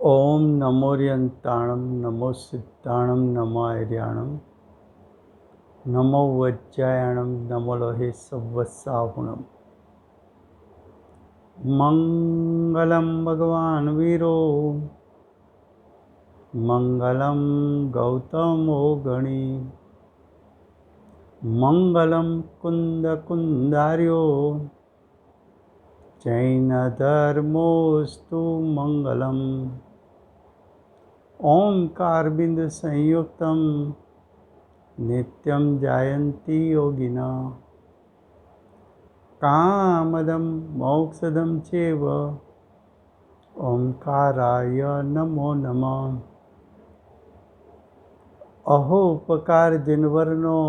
ओम नमोरियंताणं नमो सिद्धाणं नमो आर्याणं नमो वज्रायणं नमो लोहे सवस्साहुणं। मंगलम भगवान वीरो मंगलम गौतमो गणी मंगलम कुंद कुंदार्यो जैन धर्मोस्तु मंगलम। ओंकार बिंद संयुक्तम नित्यं जायन्ति योगिना कामदं मोक्षदं चैव ओंकाराय नमो नमः। अहोपकार जिनवर्नो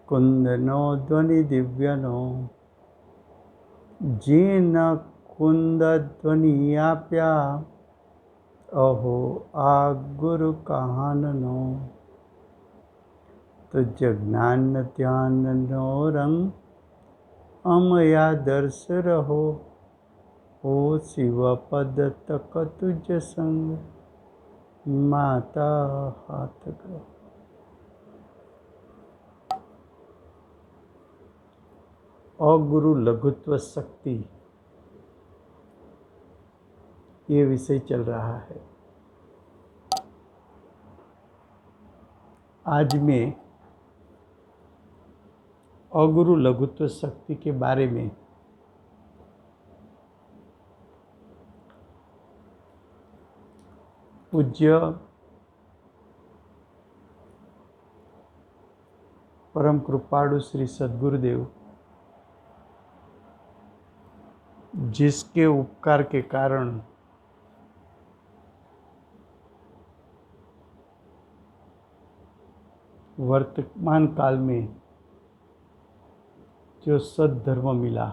कुंदनो ध्वनि दिव्यनो जीन कुंद ध्वनि आप्या अहो आ गुरु कहाननो। तुझ ज्ञान ध्यान नो रंग अमया दर्श रहो ओ शिव पद तक तुझ संग माता हाथ करो। अगुरु लघुत्व शक्ति ये विषय चल रहा है। आज मैं अगुरु लघुत्व शक्ति के बारे में पूज्य परम कृपाळु श्री सद्गुरुदेव जिसके उपकार के कारण वर्तमान काल में जो सद्धर्म मिला,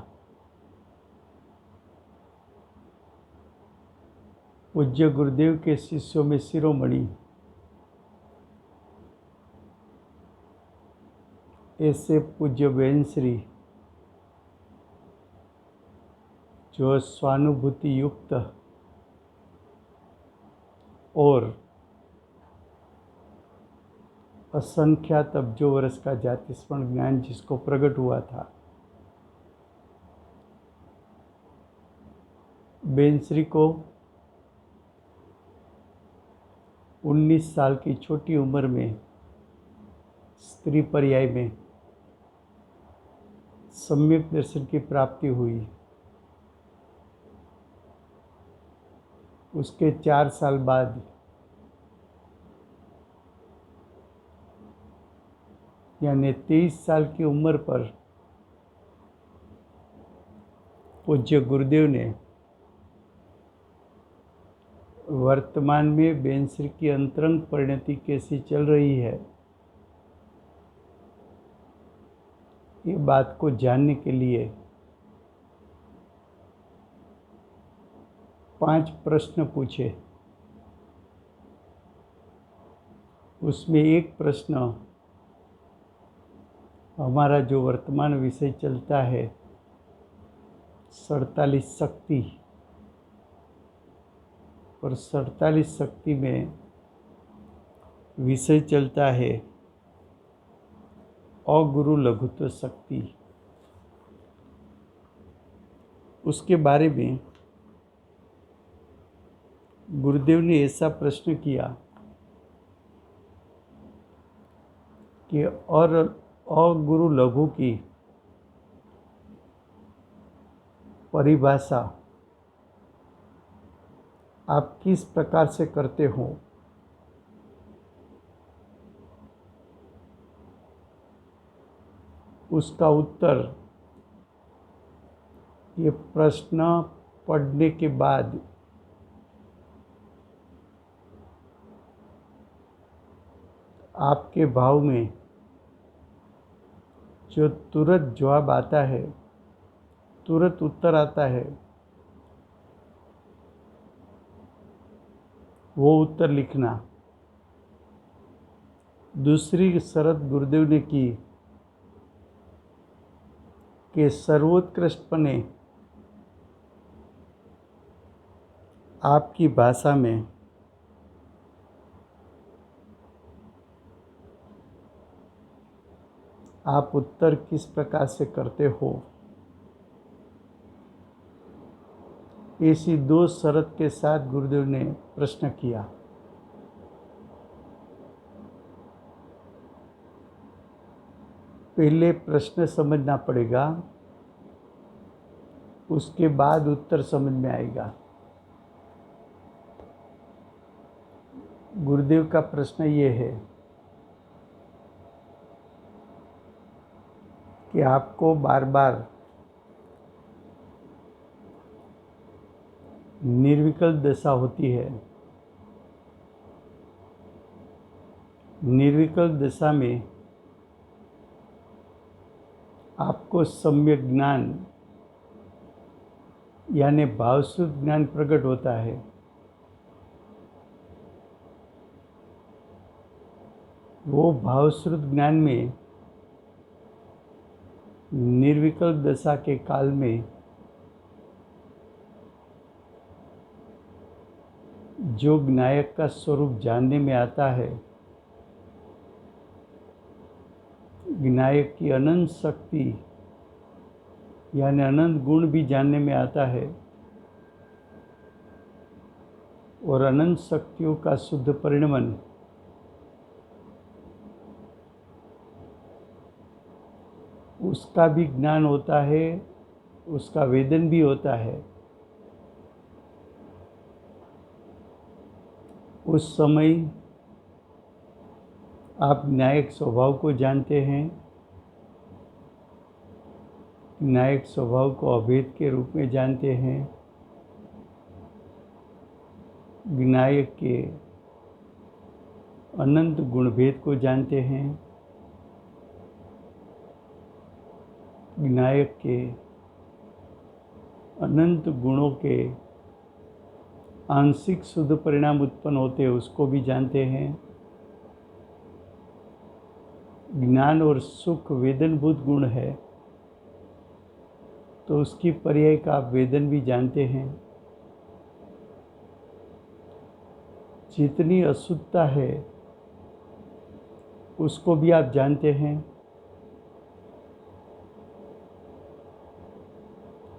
पूज्य गुरुदेव के शिष्यों में शिरोमणि ऐसे पूज्य बेनश्री जो स्वानुभूति युक्त और असंख्यात अब्जों वर्ष का जातिस्मरण ज्ञान जिसको प्रकट हुआ था, बेनश्री को 19 साल की छोटी उम्र में स्त्री पर्याय में सम्यक दर्शन की प्राप्ति हुई। उसके 4 साल बाद यानी 23 साल की उम्र पर पूज्य गुरुदेव ने वर्तमान में बेनश्री की अंतरंग परिणति कैसी चल रही है, ये बात को जानने के लिए 5 प्रश्न पूछे। उसमें एक प्रश्न हमारा जो वर्तमान विषय चलता है 47 शक्ति, और 47 शक्ति में विषय चलता है अगुरु लघुत्व शक्ति। उसके बारे में गुरुदेव ने ऐसा प्रश्न किया कि और अगुरु लघु की परिभाषा आप किस प्रकार से करते हो। उसका उत्तर ये प्रश्न पढ़ने के बाद आपके भाव में जो तुरंत जवाब आता है, तुरंत उत्तर आता है, वो उत्तर लिखना। दूसरी शर्त गुरुदेव ने की कि सर्वोत्कृष्टपणे आपकी भाषा में आप उत्तर किस प्रकार से करते हो, ऐसी दो शर्त के साथ गुरुदेव ने प्रश्न किया। पहले प्रश्न समझना पड़ेगा, उसके बाद उत्तर समझ में आएगा। गुरुदेव का प्रश्न ये है कि आपको बार बार निर्विकल्प दशा होती है। निर्विकल्प दशा में आपको सम्यक ज्ञान यानी भावश्रुत ज्ञान प्रकट होता है। वो भावश्रुत ज्ञान में निर्विकल्प दशा के काल में जो ज्ञायक का स्वरूप जानने में आता है, ज्ञायक की अनंत शक्ति यानी अनंत गुण भी जानने में आता है, और अनंत शक्तियों का शुद्ध परिणमन उसका भी ज्ञान होता है, उसका वेदन भी होता है। उस समय आप न्यायिक स्वभाव को जानते हैं। न्यायिक स्वभाव को अभेद के रूप में जानते हैं। ज्ञायक के अनंत गुणभेद को जानते हैं। ज्ञायक के अनंत गुणों के आंशिक शुद्ध परिणाम उत्पन्न होते हैं उसको भी जानते हैं। ज्ञान और सुख वेदनभूत गुण है, तो उसकी पर्याय का आप वेदन भी जानते हैं। जितनी अशुद्धता है उसको भी आप जानते हैं,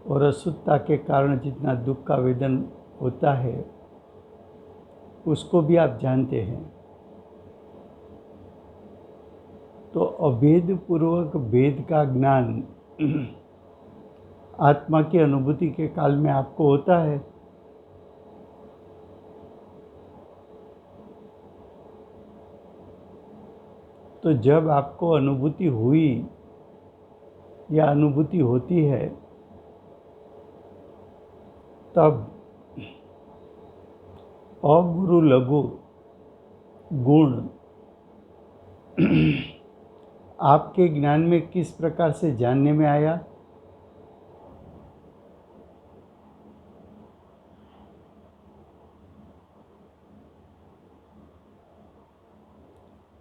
और अशुद्धता के कारण जितना दुख का वेदन होता है उसको भी आप जानते हैं। तो अभेद पूर्वक भेद का ज्ञान आत्मा की अनुभूति के काल में आपको होता है। तो जब आपको अनुभूति हुई या अनुभूति होती है, तब अगुरु लघु गुण आपके ज्ञान में किस प्रकार से जानने में आया?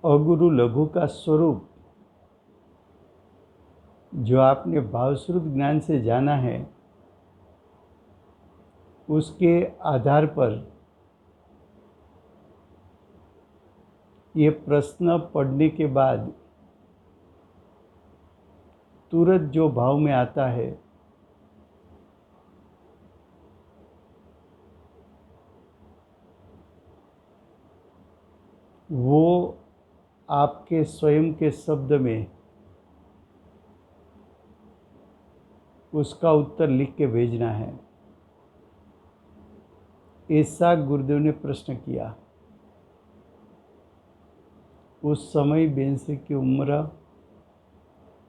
अगुरु लघु का स्वरूप जो आपने भावश्रुत ज्ञान से जाना है, उसके आधार पर ये प्रश्न पढ़ने के बाद तुरंत जो भाव में आता है वो आपके स्वयं के शब्द में उसका उत्तर लिख के भेजना है। ऐसा गुरुदेव ने प्रश्न किया। उस समय बेंसी की उम्र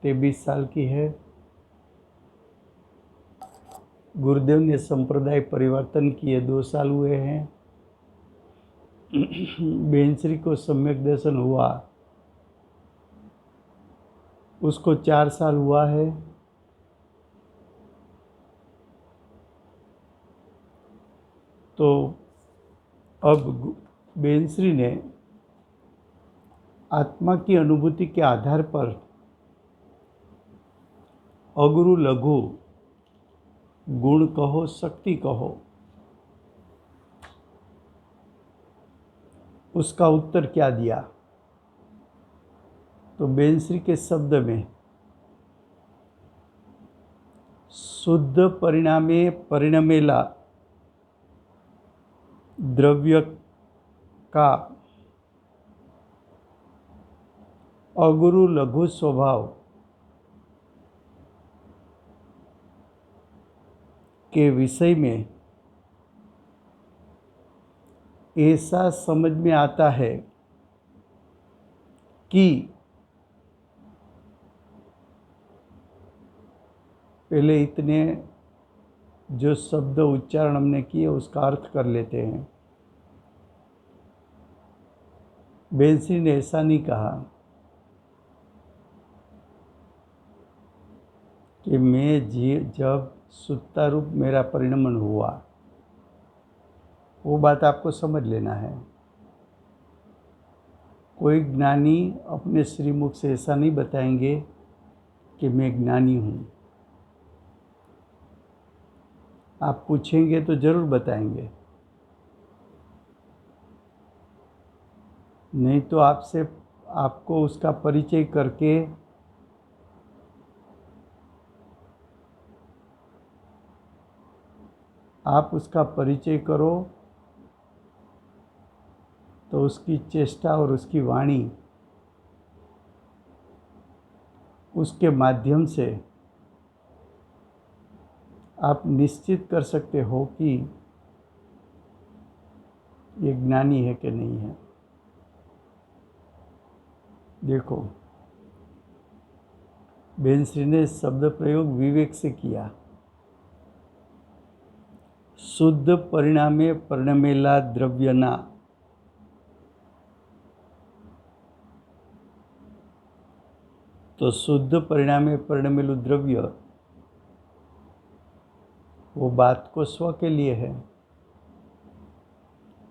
23 साल की है। गुरुदेव ने संप्रदाय परिवर्तन किए 2 साल हुए हैं। बेंसरी को सम्यक दर्शन हुआ उसको 4 साल हुआ है। तो अब बेंसरी ने आत्मा की अनुभूति के आधार पर अगुरु लघु गुण कहो, शक्ति कहो, उसका उत्तर क्या दिया? तो बेंश्री के शब्द में शुद्ध परिणामे परिणमेला द्रव्य का अगुरु लघु स्वभाव के विषय में ऐसा समझ में आता है कि पहले इतने जो शब्द उच्चारण हमने किए उसका अर्थ कर लेते हैं। बेंसी ने ऐसा नहीं कहा कि मैं जब सुत्ता रूप मेरा परिणमन हुआ, वो बात आपको समझ लेना है। कोई ज्ञानी अपने श्रीमुख से ऐसा नहीं बताएंगे कि मैं ज्ञानी हूँ। आप पूछेंगे तो जरूर बताएंगे, नहीं तो आपको उसका परिचय करके आप उसका परिचय करो तो उसकी चेष्टा और उसकी वाणी, उसके माध्यम से आप निश्चित कर सकते हो कि ये ज्ञानी है कि नहीं है। देखो, बेंश्री ने शब्द प्रयोग विवेक से किया। शुद्ध परिणामे परिणमेला द्रव्यना, तो शुद्ध परिणामे परिणमेलु द्रव्य वो बात को स्व के लिए है,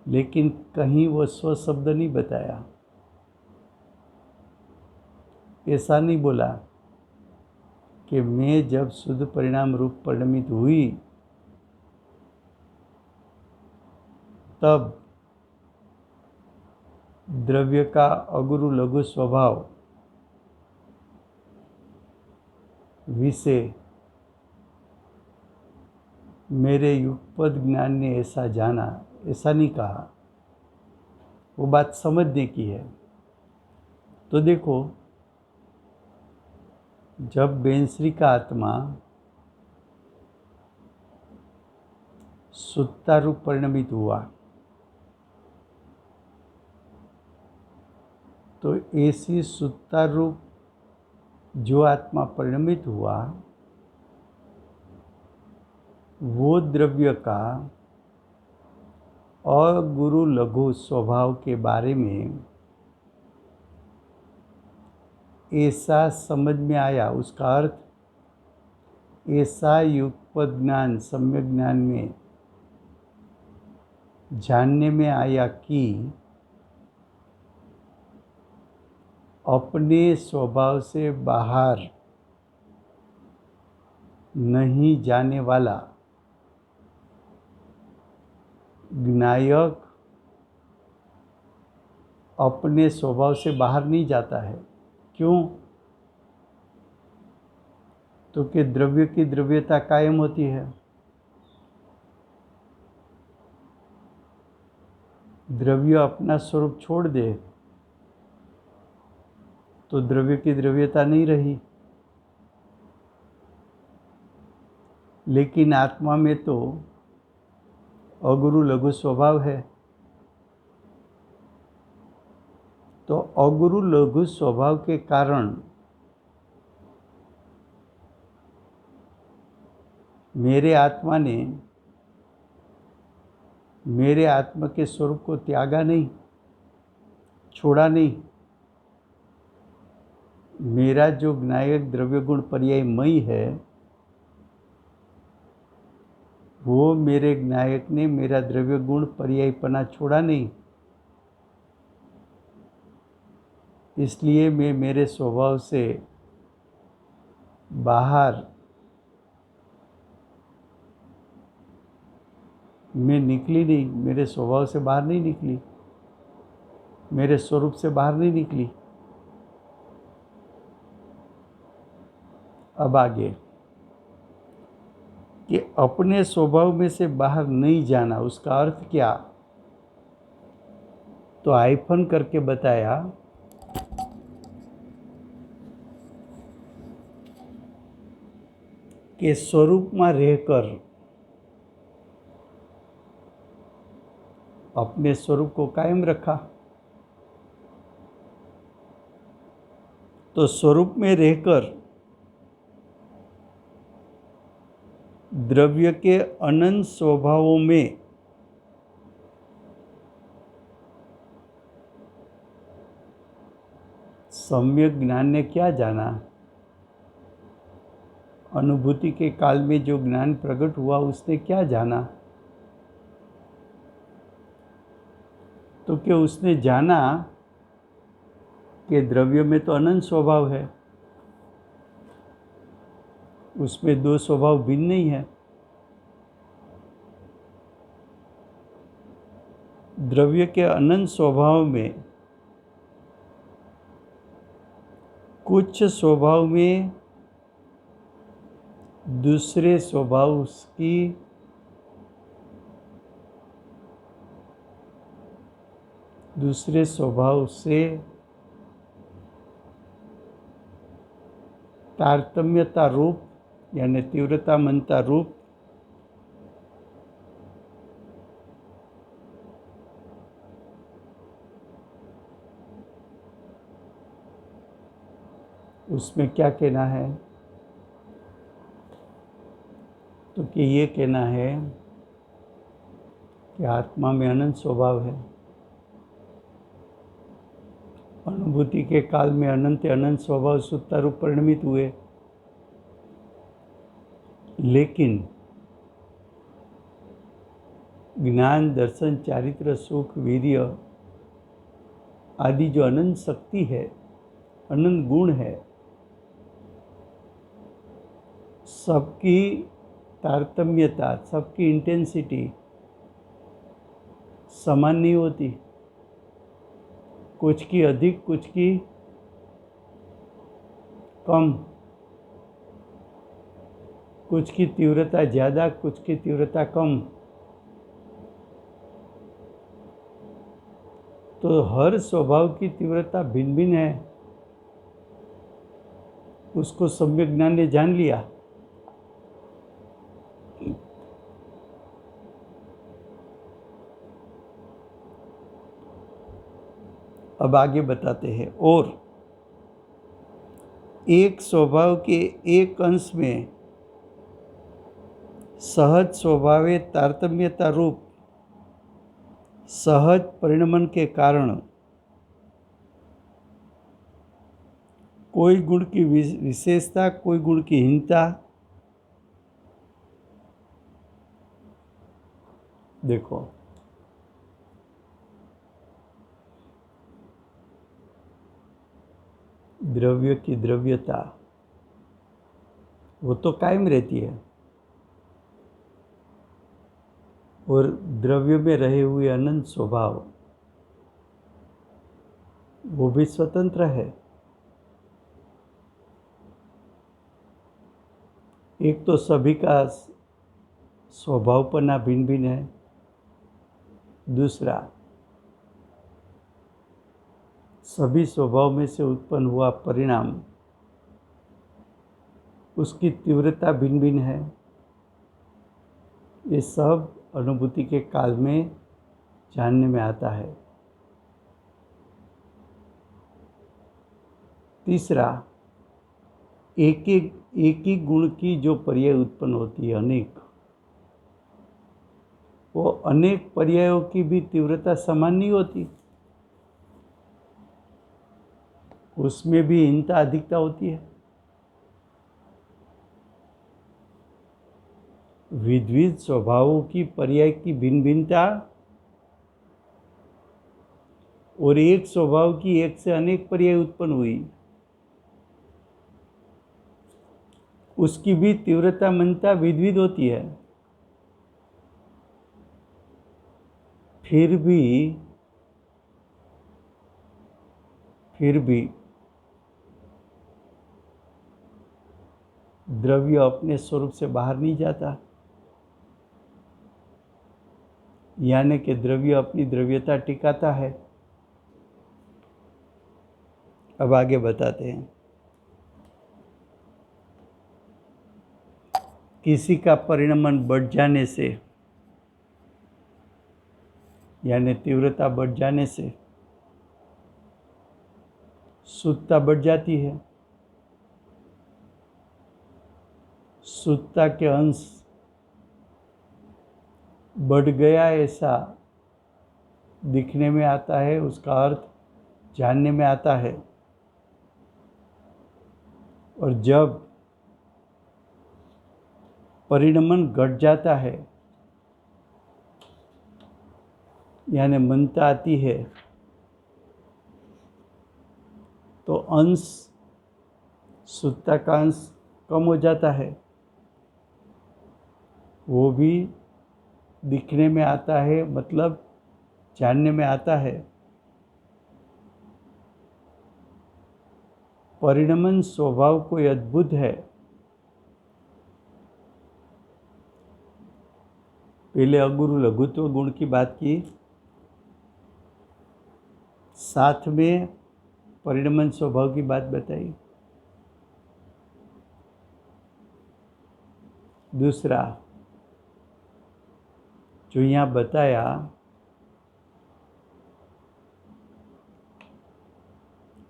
लेकिन कहीं वो स्व शब्द नहीं बताया। ऐसा नहीं बोला कि मैं जब शुद्ध परिणाम रूप परिणमित हुई तब द्रव्य का अगुरु लघु स्वभाव विषय मेरे युगपद ज्ञान ने ऐसा जाना, ऐसा नहीं कहा। वो बात समझने की है। तो देखो, जब बेंश्री का आत्मा सुत्ता रूप परिणमित हुआ तो ऐसी सुत्ता रूप जो आत्मा परिणमित हुआ वो द्रव्य का अगुरु लघु स्वभाव के बारे में ऐसा समझ में आया। उसका अर्थ ऐसा युगपद ज्ञान सम्यक ज्ञान में जानने में आया कि अपने स्वभाव से बाहर नहीं जाने वाला ज्ञायक अपने स्वभाव से बाहर नहीं जाता है। क्यों? तो कि द्रव्य की द्रव्यता कायम होती है। द्रव्य अपना स्वरूप छोड़ दे तो द्रव्य की द्रव्यता नहीं रही। लेकिन आत्मा में तो अगुरु लघु स्वभाव है। तो अगुरु लघु स्वभाव के कारण मेरे आत्मा ने मेरे आत्मा के स्वरूप को त्यागा नहीं, छोड़ा नहीं। मेरा जो ज्ञायक द्रव्य गुण पर्यायमयी है वो मेरे ज्ञायक ने मेरा द्रव्य गुण पर्यायपना छोड़ा नहीं। इसलिए मैं मेरे स्वभाव से बाहर मैं निकली नहीं, मेरे स्वभाव से बाहर नहीं निकली। मेरे स्वरूप से बाहर नहीं निकली। अब आगे कि अपने स्वभाव में से बाहर नहीं जाना, उसका अर्थ क्या? तो हाइफन करके बताया कि स्वरूप में रहकर अपने स्वरूप को कायम रखा। तो स्वरूप में रहकर द्रव्य के अनंत स्वभावों में सम्यक ज्ञान ने क्या जाना? अनुभूति के काल में जो ज्ञान प्रकट हुआ उसने क्या जाना? तो क्या उसने जाना कि द्रव्य में तो अनंत स्वभाव है, उसमें दो स्वभाव भिन्न नहीं है। द्रव्य के अनंत स्वभाव में कुछ स्वभाव में दूसरे स्वभाव की दूसरे स्वभाव से तारतम्यता रूप यानी तीव्रता मनता रूप उसमें क्या कहना है? तो कि ये कहना है कि आत्मा में अनंत स्वभाव है। अनुभूति के काल में अनंत अनंत स्वभाव सुत्ता रूप परिणमित हुए, लेकिन ज्ञान, दर्शन, चारित्र, सुख, वीर्य आदि जो अनंत शक्ति है, अनंत गुण है, सबकी तारतम्यता, सबकी इंटेंसिटी समान नहीं होती। कुछ की अधिक, कुछ की कम, कुछ की तीव्रता ज़्यादा, कुछ की तीव्रता कम। तो हर स्वभाव की तीव्रता भिन्न भिन्न है। उसको सम्यक ज्ञान ने जान लिया। अब आगे बताते हैं, और एक स्वभाव के एक अंश में सहज स्वभावे तारतम्यता रूप सहज परिणमन के कारण कोई गुण की विशेषता, कोई गुण की हीनता। देखो, द्रव्य की द्रव्यता वो तो कायम रहती है, और द्रव्य में रहे हुए अनंत स्वभाव वो भी स्वतंत्र है। एक तो सभी का स्वभावपना भिन्न भिन्न है, दूसरा सभी स्वभाव में से उत्पन्न हुआ परिणाम उसकी तीव्रता भिन्न भिन्न है। ये सब अनुभूति के काल में जानने में आता है। तीसरा, एक ही गुण की जो पर्याय उत्पन्न होती है अनेक, वो अनेक पर्यायों की भी तीव्रता समान नहीं होती, उसमें भी हीनता अधिकता होती है। विविध स्वभावों की पर्याय की भिन्न भिन्नता और एक स्वभाव की एक से अनेक पर्याय उत्पन्न हुई, उसकी भी तीव्रता मनता विविध होती है। फिर भी फिर भी द्रव्य अपने स्वरूप से बाहर नहीं जाता, यानी कि द्रव्य अपनी द्रव्यता टिकाता है। अब आगे बताते हैं। किसी का परिणमन बढ़ जाने से, यानी तीव्रता बढ़ जाने से शुद्धता बढ़ जाती है। शुद्धता के अंश बढ़ गया ऐसा दिखने में आता है, उसका अर्थ जानने में आता है। और जब परिणमन घट जाता है, यानी मनता आती है, तो अंश, शुद्धता का अंश कम हो जाता है। वो भी दिखने में आता है, मतलब जानने में आता है। परिणमन स्वभाव कोई अद्भुत है। पहले अगुरु लघुत्व गुण की बात की, साथ में परिणमन स्वभाव की बात बताई। दूसरा जो यहाँ बताया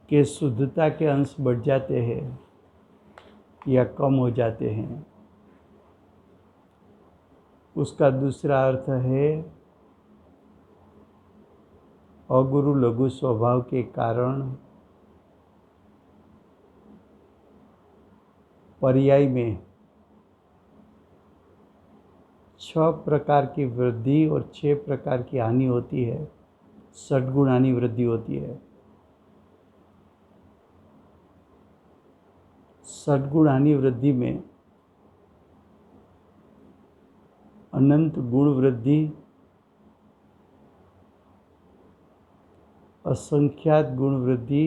कि शुद्धता के अंश बढ़ जाते हैं या कम हो जाते हैं, उसका दूसरा अर्थ है अगुरु लघु स्वभाव के कारण पर्याय में 6 प्रकार की वृद्धि और 6 प्रकार की हानि होती है। षटगुण हानि वृद्धि होती है। षटगुण हानि वृद्धि में अनंत गुण वृद्धि, असंख्यात गुण वृद्धि,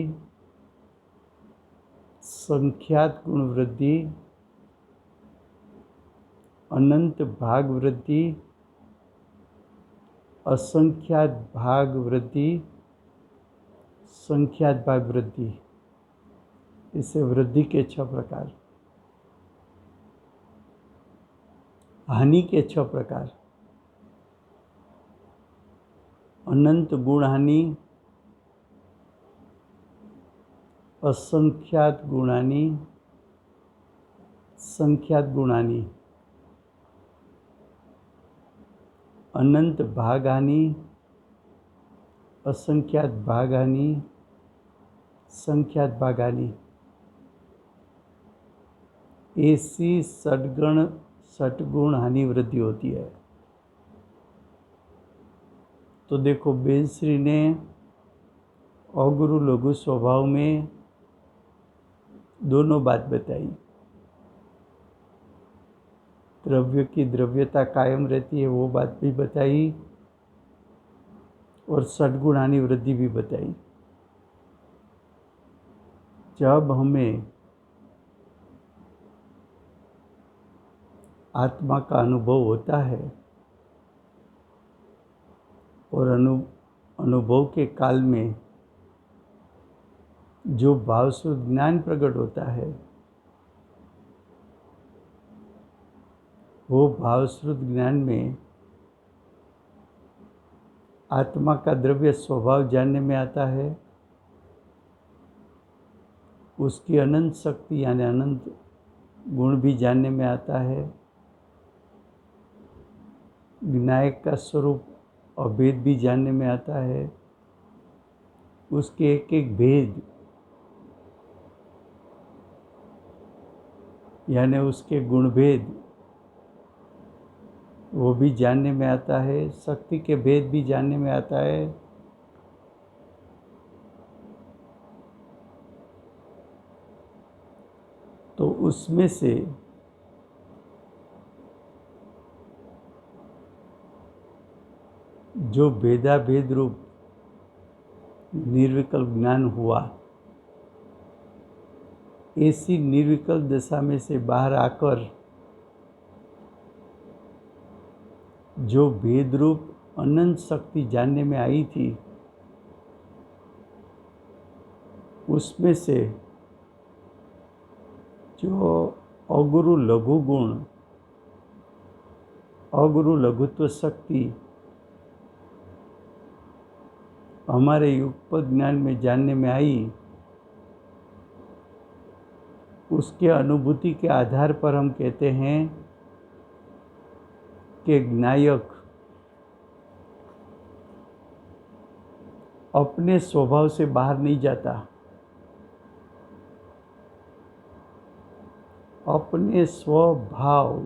संख्यात गुण वृद्धि, अनंत भाग वृद्धि, असंख्यात भाग वृद्धि, संख्यात भाग वृद्धि, इसे वृद्धि के 6 प्रकार। हानि के 6 प्रकार, अनंत गुण हानि, असंख्यात गुण हानि, संख्यात गुण हानि, अनंत भाग हानि, असंख्यात भाग हानि, संख्यात भाग हानि, ऐसी षटगुण हानि वृद्धि होती है। तो देखो, बेनश्री ने अगुरु लघु स्वभाव में दोनों बात बताई। द्रव्य की द्रव्यता कायम रहती है, वो बात भी बताई, और षटगुण हानि वृद्धि भी बताई। जब हमें आत्मा का अनुभव होता है और अनुभव के काल में जो भावस्वरूप ज्ञान प्रकट होता है, वो भावस्वरूप ज्ञान में आत्मा का द्रव्य स्वभाव जानने में आता है, उसकी अनंत शक्ति यानी अनंत गुण भी जानने में आता है, विनायक का स्वरूप अभेद भी जानने में आता है, उसके एक एक भेद यानी उसके गुण भेद वो भी जानने में आता है, शक्ति के भेद भी जानने में आता है। तो उसमें से जो भेदाभेद रूप निर्विकल्प ज्ञान हुआ, ऐसी निर्विकल्प दशा में से बाहर आकर जो भेद रूप अनंत शक्ति जानने में आई थी, उसमें से जो अगुरु लघु गुण, अगुरु लघुत्व शक्ति हमारे युगपद ज्ञान में जानने में आई, उसके अनुभूति के आधार पर हम कहते हैं कि ज्ञायक अपने स्वभाव से बाहर नहीं जाता, अपने स्वभाव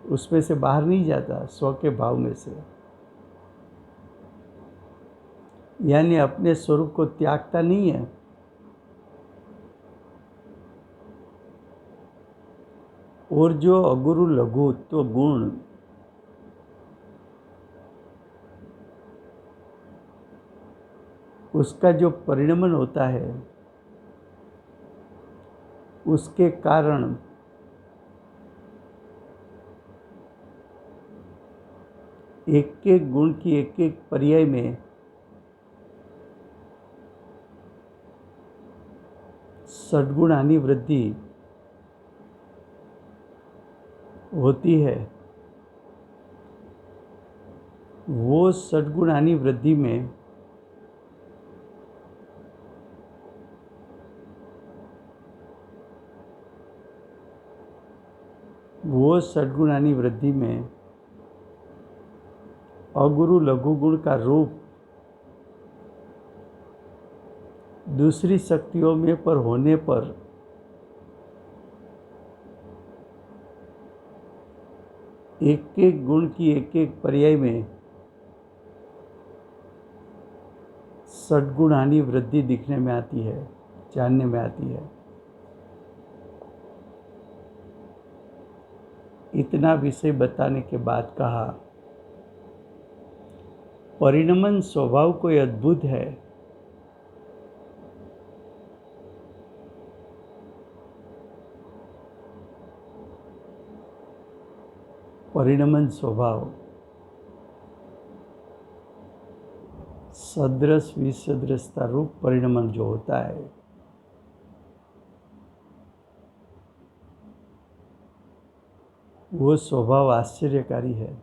उसमें से बाहर नहीं जाता, स्व के भाव में से, यानी अपने स्वरूप को त्यागता नहीं है। और जो अगुरु लघुत्व गुण उसका जो परिणमन होता है, उसके कारण एक एक गुण की एक एक पर्याय में सद्गुणानी वृद्धि होती है। वो सद्गुणानी वृद्धि में अगुरु लघु गुण का रूप दूसरी शक्तियों में पर होने पर एक एक गुण की एक एक पर्याय में सद्गुणानी वृद्धि दिखने में आती है, जानने में आती है। इतना विषय बताने के बाद कहा, परिणमन स्वभाव कोई अद्भुत है। परिणमन स्वभाव सदृश विसदृशता रूप परिणमन जो होता है, वो स्वभाव आश्चर्यकारी है।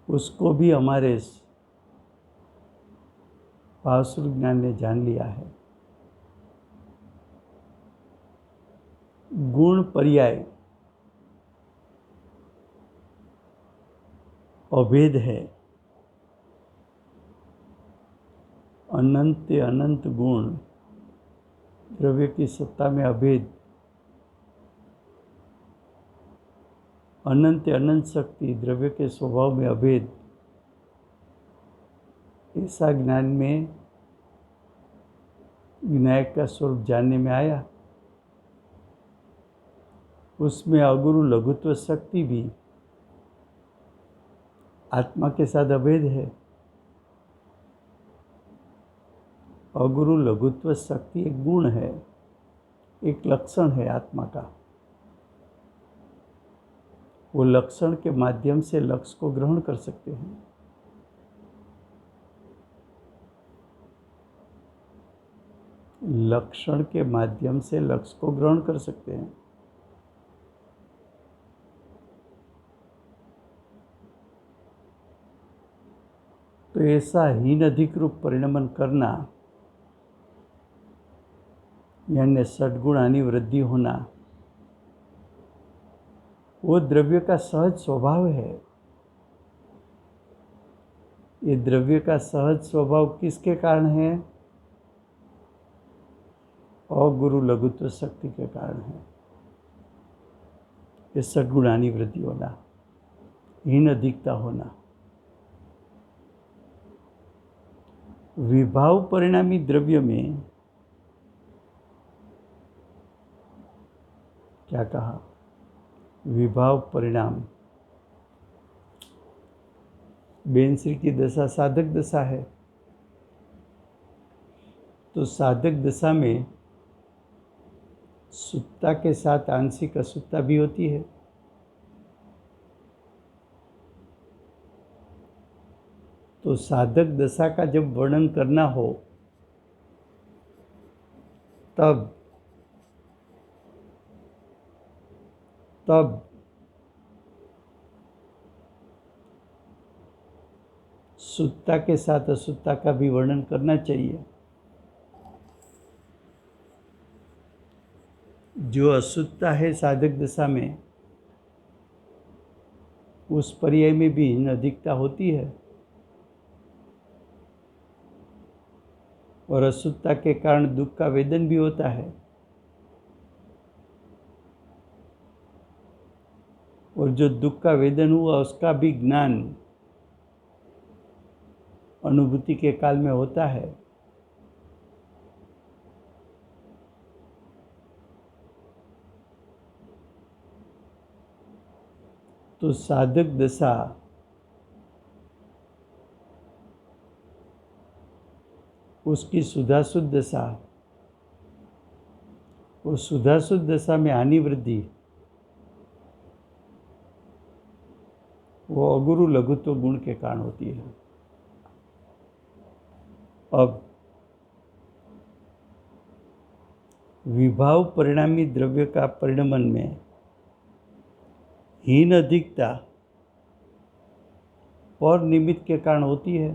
उसको भी हमारे भावस्वरूप ज्ञान ने जान लिया है। गुण पर्याय अभेद है। अनंत अनंत गुण द्रव्य की सत्ता में अभेद, अनंत अनंत शक्ति द्रव्य के स्वभाव में अभेद, ऐसा ज्ञान में विनायक का स्वरूप जानने में आया। उसमें अगुरु लघुत्व शक्ति भी आत्मा के साथ अभेद है। अगुरु लघुत्व शक्ति एक गुण है, एक लक्षण है आत्मा का। वो लक्षण के माध्यम से लक्ष्य को ग्रहण कर सकते हैं। लक्षण के माध्यम से लक्ष्य को ग्रहण कर सकते हैं। तो ऐसा हीन अधिक रूप परिणमन करना, यानी सद्गुणानी वृद्धि होना, वो द्रव्य का सहज स्वभाव है। ये द्रव्य का सहज स्वभाव किसके कारण है? अगुरु लघुत्व शक्ति के कारण है। ये सद्गुणानी वृद्धि होना, हीन अधिकता होना। विभाव परिणामी द्रव्य में क्या कहा? विभाव परिणाम बेनश्री की दशा साधक दशा है। तो साधक दशा में सुत्ता के साथ आंशिक असुत्ता भी होती है। तो साधक दशा का जब वर्णन करना हो तब सुत्ता के साथ असुत्ता का भी वर्णन करना चाहिए। जो असुत्ता है साधक दशा में, उस पर्याय में भी हीन अधिकता होती है और असुत्ता के कारण दुख का वेदन भी होता है। और जो दुख का वेदन हुआ उसका भी ज्ञान अनुभूति के काल में होता है। तो साधक दशा उसकी सुधासुद्ध दशा, और सुधासुद्ध दशा में हानि वृद्धि वो अगुरु लघुत्व गुण के कारण होती है। अब विभाव परिणामी द्रव्य का परिणमन में हीन अधिकता पर निमित्त के कारण होती है।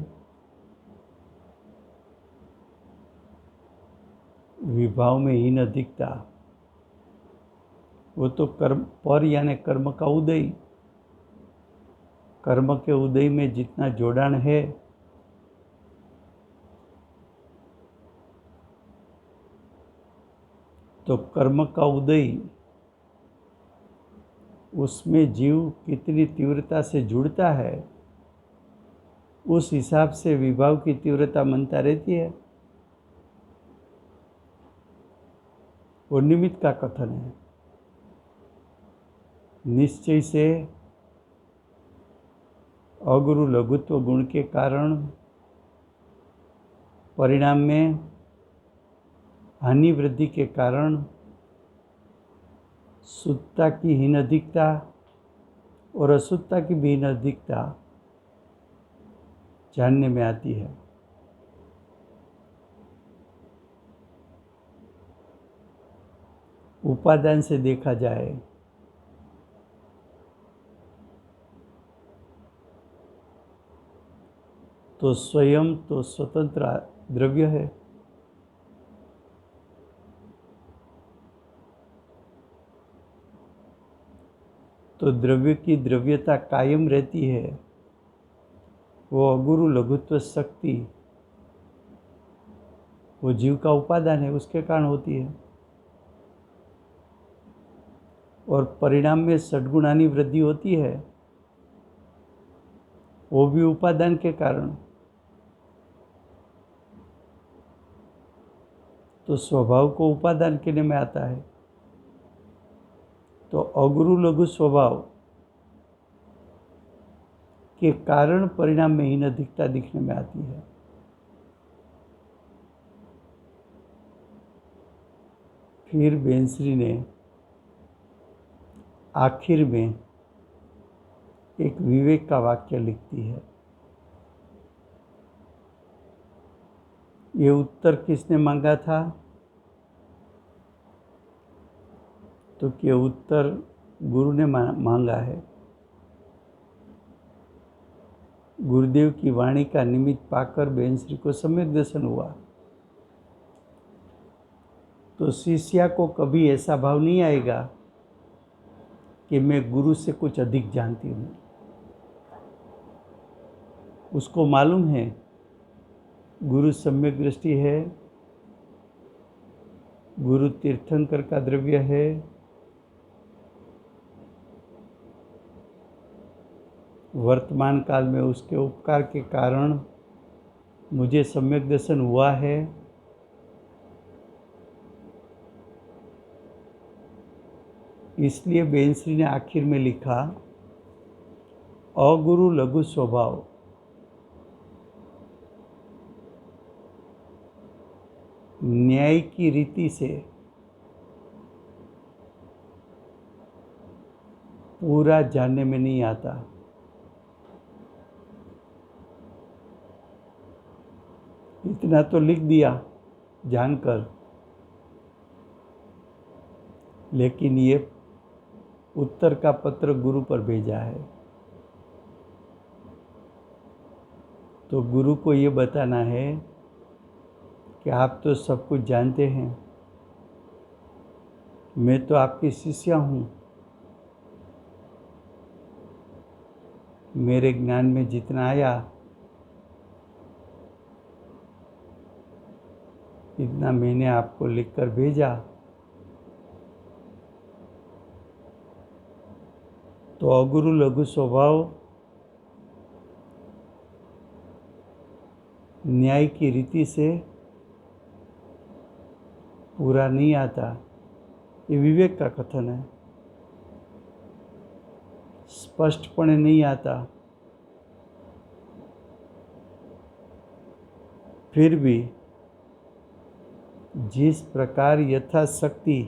विभाव में हीन अधिकता वो तो कर्म पर यानी कर्म का उदय, कर्म के उदय में जितना जोड़ान है तो कर्म का उदय उसमें जीव कितनी तीव्रता से जुड़ता है उस हिसाब से विभाव की तीव्रता मनता रहती है। वो निमित्त का कथन है। निश्चय से अगुरु लघुत्व गुण के कारण परिणाम में हानि वृद्धि के कारण सुत्ता की हीन अधिकता और असुत्ता की भी हीन अधिकता जानने में आती है। उपादान से देखा जाए तो स्वयं तो स्वतंत्र द्रव्य है, तो द्रव्य की द्रव्यता कायम रहती है। वो अगुरु लघुत्व शक्ति वो जीव का उपादान है, उसके कारण होती है। और परिणाम में षड्गुणानी वृद्धि होती है, वो भी उपादान के कारण। तो स्वभाव को उपादान कहने में आता है। तो अगुरु लघु स्वभाव के कारण परिणाम में हीन अधिकता दिखने में आती है। फिर बेंसरी ने आखिर में एक विवेक का वाक्य लिखती है। ये उत्तर किसने मांगा था? तो ये उत्तर गुरु ने मांगा है। गुरुदेव की वाणी का निमित्त पाकर बेंसरी को सम्यक दर्शन हुआ। तो शिष्या को कभी ऐसा भाव नहीं आएगा कि मैं गुरु से कुछ अधिक जानती हूँ। उसको मालूम है गुरु सम्यक दृष्टि है, गुरु तीर्थंकर का द्रव्य है, वर्तमान काल में उसके उपकार के कारण मुझे सम्यक दर्शन हुआ है। इसलिए बेंसरी ने आखिर में लिखा, अगुरु लघु स्वभाव न्याय की रीति से पूरा जानने में नहीं आता। इतना तो लिख दिया जानकर, लेकिन ये उत्तर का पत्र गुरु पर भेजा है, तो गुरु को ये बताना है कि आप तो सब कुछ जानते हैं, मैं तो आपकी शिष्या हूँ। मेरे ज्ञान में जितना आया इतना मैंने आपको लिखकर भेजा। तो अगुरु लघु स्वभाव न्याय की रीति से पूरा नहीं आता, ये विवेक का कथन है। स्पष्टपणे नहीं आता, फिर भी जिस प्रकार यथाशक्ति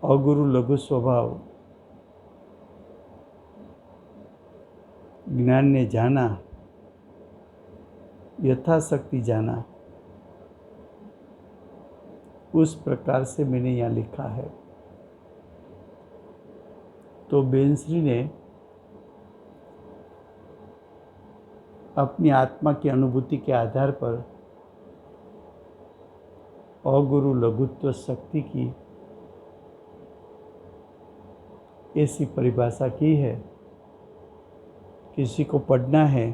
अगुरु लघु स्वभाव ज्ञान ने जाना, यथाशक्ति जाना, उस प्रकार से मैंने यहाँ लिखा है। तो बेंसरी ने अपनी आत्मा की अनुभूति के आधार पर अगुरु लघुत्व शक्ति की ऐसी परिभाषा की है। किसी को पढ़ना है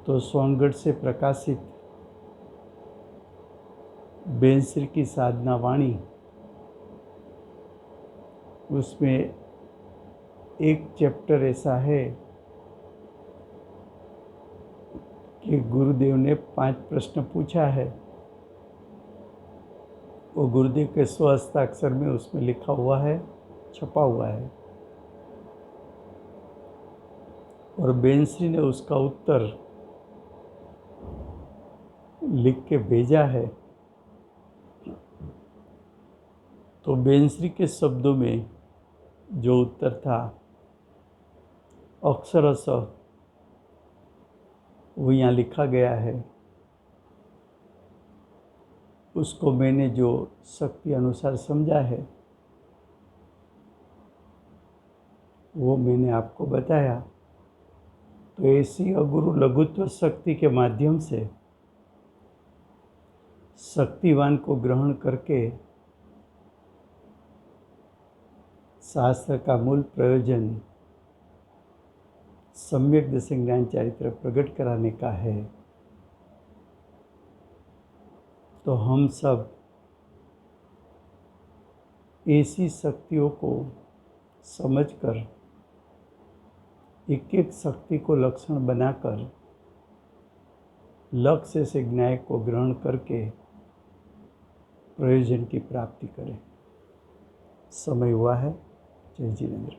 तो सोनगढ़ से प्रकाशित बेंसरी की साधना वाणी, उसमें एक चैप्टर ऐसा है कि गुरुदेव ने 5 प्रश्न पूछा है। वो गुरुदेव के स्वहस्ताक्षर में उसमें लिखा हुआ है, छपा हुआ है, और बेंसरी ने उसका उत्तर लिख के भेजा है। तो बेंसरी के शब्दों में जो उत्तर था अक्षरशः वो यहाँ लिखा गया है। उसको मैंने जो शक्ति अनुसार समझा है वो मैंने आपको बताया। तो ऐसी अगुरु लघुत्व शक्ति के माध्यम से शक्तिवान को ग्रहण करके शास्त्र का मूल प्रयोजन सम्यक दर्शन ज्ञान चारित्र प्रकट कराने का है। तो हम सब ऐसी शक्तियों को समझकर एक एक शक्ति को लक्षण बनाकर लक्ष्य से न्याय को ग्रहण करके प्रयोजन की प्राप्ति करें। समय हुआ है। जय जिनेंद्र।